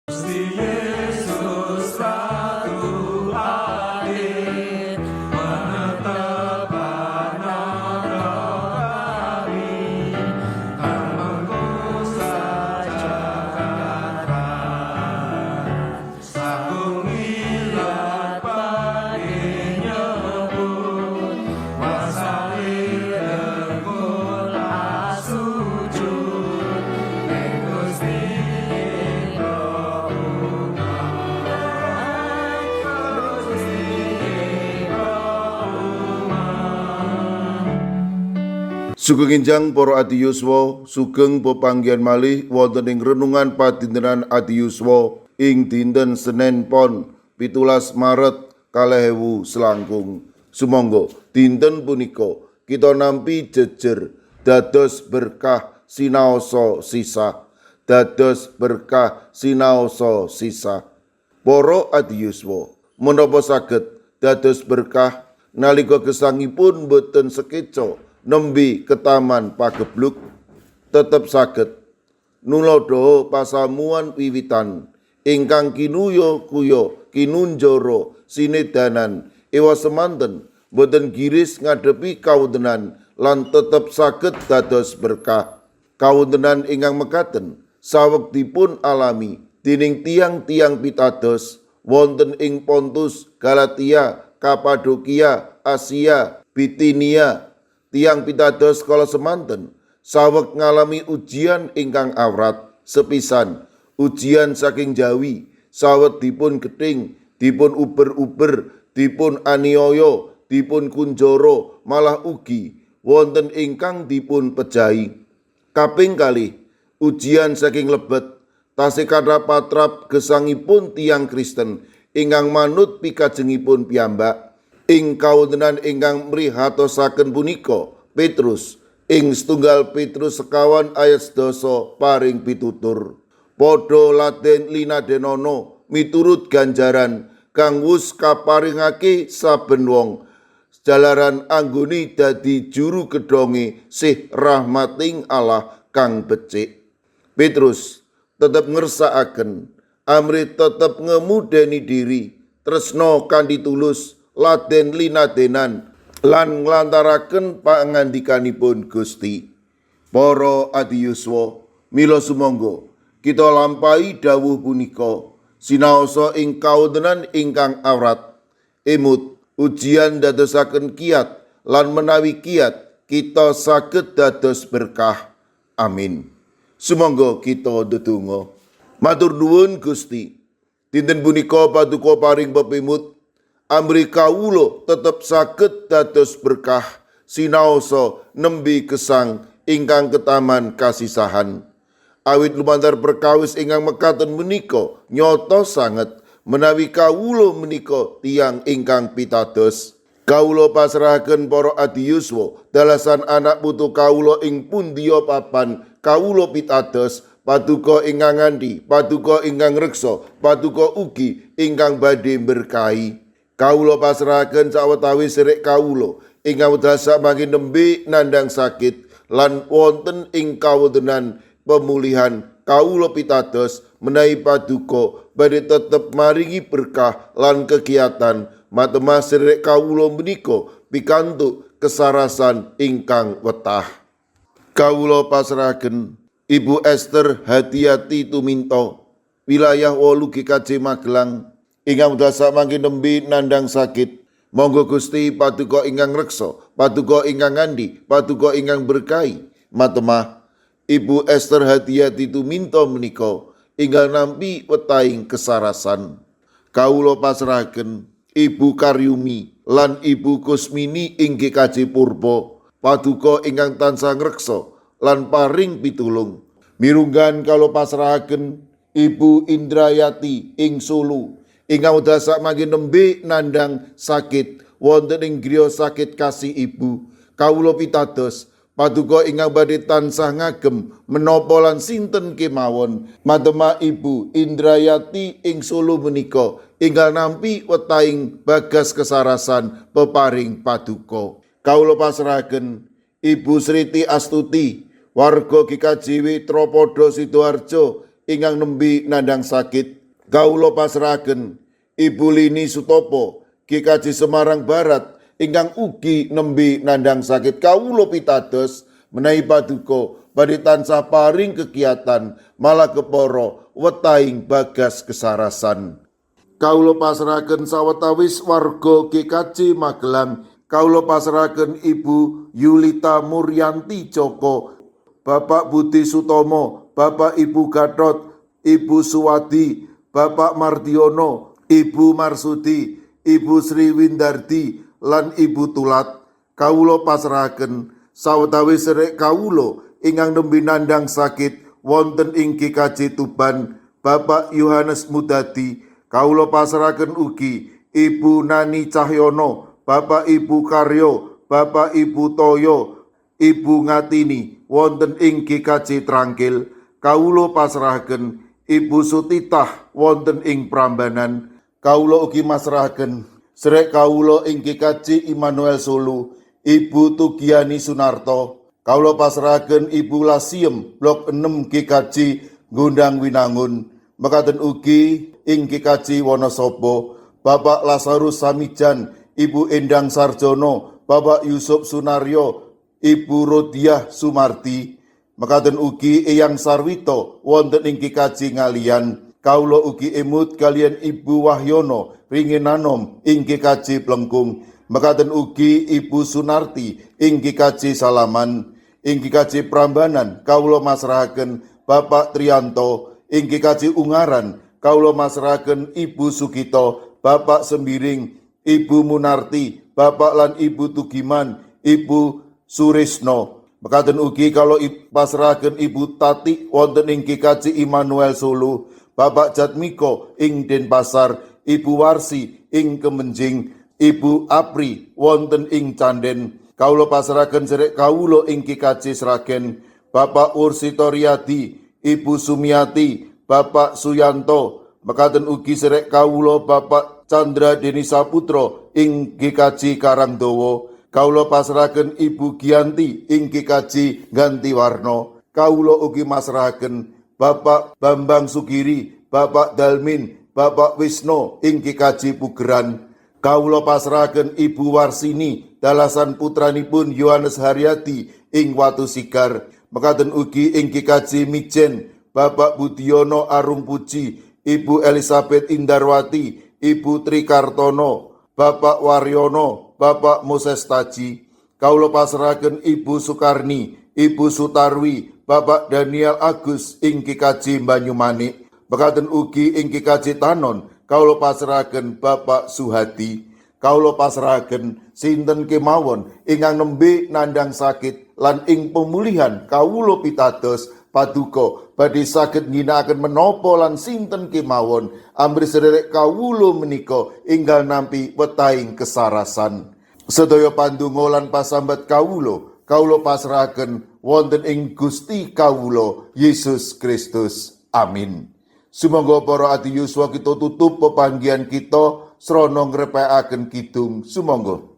Gusti Yesus ratu hadir menetapkan kami kan mengusah Jakarta sagung milat pagi nyebut wasali dengkul asujud Gusti Sugeng enjang para adi yuswa, sugeng pepanggihan malih wonten ing renungan padintenan adi yuswa ing dinten Senin Pon 17 Maret 2020. Sumangga dinten punika kita nampi jejer dados berkah sinaosa sisa. Dados berkah sinaosa sisa. Para adi yuswa, menapa saged dados berkah nalika gesangipun boten sekeca nembe ketaman pagebluk, tetep saged nulodo pasamuan wiwitan ingkang kinuya kuya kinunjara sinedanan ewa semanten boten giris ngadepi kawontenan lan tetep saged dados berkah. Kawontenan ingkang mekaten sawektipun alami dening tiang-tiang pitados wonten ing Pontus, Galatia, Kapadokia, Asia, Bitinia. Tiang pitados kala semanten saweg ngalami ujian ingkang awrat sepisan ujian saking Jawi saweg dipun gething, dipun uber-uber, dipun aniaya, dipun kunjara, malah ugi wonten ingkang dipun pejahi. Kaping kalih ujian saking lebet tasih kathah-patrap gesangipun tiang Kristen ingkang manut pikajengipun piyambak. Ing kawontenan ingkang mrihatosaken punika Petrus ing setunggal Petrus sekawan ayat 11 paring pitutur padha laden linadenana miturut ganjaran kang wus kaparingake saben wong jalaran anggone dadi juru gedhonge sih rahmating Allah kang becik. Petrus tetep ngersakaken amrih tetep ngemudeni diri tresna kanthi tulus laden linadenan lan nglantaraken pangandikanipun Gusti. Para adi yuswa, mila sumangga kita lampahi dawuh punika sinaosa ing kawontenan ingkang awrat. Emut ujian dadosaken kiat lan menawi kiat kita saged dados berkah. Amin. Sumangga kita ndedonga. Matur nuwun Gusti. Dinten punika paduka paring pepimut amri kawula tetep saged dados berkah sinaosa nembe gesang ingkang ketaman kasisahan. Awit lumantar perkawis ingkang mekaten menika nyata sanget menawi kawula menika tiyang ingkang pitados. Kawula pasrahaken para adi yuswa dalasan anak putu kawula ing pundiya papan kawula pitados paduka ingkang ngandhi, paduka ingkang reksa, paduka ugi ingkang badhe berkahi. Kawula pasrahaken sawetawis sirek kawula ingkang wedasa mangkin nembe nandhang sakit lan wonten ing kawontenan pemulihan kawula pitados menawi paduka badhe tetep maringi berkah lan kegiatan matemas sirek kawula menika pikantuk kesarasan ingkang wetah. Kawula pasrahaken Ibu Esther Hati-hati Tuminto wilayah 8 GKJ Magelang ingkang dasa mangkin nembe nandhang sakit. Monggo Gusti paduka ingkang reksa, paduka ingkang ngandhi, paduka ingkang berkahi. Matemah Ibu Esther Hati-hati Tuminto menika ingkang nampi wetahing kesarasan. Kawula pasrahaken Ibu Karyumi lan Ibu Kusmini ing GKJ Purba paduka ingkang tansah ngreksa lan paring pitulung. Mirunggan kawula pasrahaken Ibu Indrayati ing Solo ingkang dasa mangkin nembe nandhang sakit wonten ing griya sakit kasih ibu. Kawula pitados paduka ingkang badhe tansah ngagem menapa lan sinten kemawon madema Ibu Indrayati ing Solo menika ingkang nampi wetahing bagas kesarasan peparing paduka. Kawula pasrahaken Ibu Sriti Astuti warga GKJW Tropodo Sidoarjo ingkang nembe nandhang sakit. Kawula pasrahaken Ibu Lini Sutopo GKJ Semarang Barat ingkang ugi nembe nandhang sakit. Kawula pitados menawi paduka badhe tansah paring kegiatan malah kepara wetahing bagas kesarasan. Kawula pasrahaken sawetawis warga GKJ Magelang. Kawula pasrahaken Ibu Yulita Muryanti Joko, Bapak Budi Sutomo, Bapak Ibu Gatot, Ibu Suwadi, Bapak Mardiono, Ibu Marsudi, Ibu Sri Windardi, lan Ibu Tulat. Kawula pasrahaken sawetawis sedherek kawula ingkang nembe nandhang sakit wonten ing GKJ Tuban, Bapak Yohanes Mudadi. Kawula pasrahaken ugi Ibu Nani Cahyono, Bapak Ibu Karyo, Bapak Ibu Toyo, Ibu Ngatini wonten ing GKJ Trangkil. Kawula pasrahaken Ibu Sutitah wonten ing Prambanan. Kawula ugi masrahaken sedherek kawula ing GKJ Immanuel Solo, Ibu Tugiani Sunarto. Kawula pasrahaken Ibu Lasiem Blok 6 GKJ Gondang Winangun. Mekaten ugi ing GKJ Wonosobo, Bapak Lazarus Samijan, Ibu Endang Sarjono, Bapak Yusuf Sunaryo, Ibu Rodiah Sumarti. Mekaten ugi Eyang Sarwito wonten ing GKJ Ngalian. Kawula ugi emut kalian Ibu Wahyono Ringinanom ing GKJ Plengkung. Mekaten ugi Ibu Sunarti ing GKJ Salaman. Ing GKJ Prambanan kawula masrahaken Bapak Trianto. Ing GKJ Ungaran kawula masrahaken Ibu Sugito, Bapak Sembiring, Ibu Munarti, Bapak lan Ibu Tugiman, Ibu Surisno. Mekaten ugi kalau pasrahaken Ibu Tati wonten ing GKJ Immanuel Solo, Bapak Jatmiko ing Denpasar, Ibu Warsi ing Kemenjing, Ibu Apri wonten ing Canden. Kawula pasrahaken sedherek kawula ing GKJ Sragen, Bapak Ursito Riyadi, Ibu Sumiati, Bapak Suyanto. Mekaten ugi sedherek kawula Bapak Chandra Deni Saputra ing GKJ Karangdawa. Kawula pasrahaken Ibu Gianti ing GKJ Gantiwarna. Kawula ugi masrahaken Bapak Bambang Sugiri, Bapak Dalmin, Bapak Wisno ing GKJ Pugeran. Kawula pasrahaken Ibu Warsini dalasan putranipun Yohanes Haryadi ing Watu Sigar. Mekaten ugi ing GKJ Mijen, Bapak Budiono Arung Puji, Ibu Elizabeth Indarwati, Ibu Trikartono, Bapak Waryono, Bapak Moses Taji. Kawula pasrahaken Ibu Sukarni, Ibu Sutarwi, Bapak Daniel Agus ing GKJ Banyumanik. Mekaten ugi ing GKJ Tanon kawula pasrahaken Bapak Suhadi. Kawula pasrahaken sinten kemawon ingkang nembe nandhang sakit lan ing pemulihan kawula pitados paduka badhe saged ngginakaken menapa lan sinten kemawon amri sedherek kawula menika enggal nampi wetahing kesarasan. Sedaya pandonga lan pasambat kawula pasrahaken wonten ing Gusti kawula Yesus Kristus. Amin. Sumangga para ati yuswa kita tutup pepanggihan kita srana ngrepekaken kidung. Sumangga.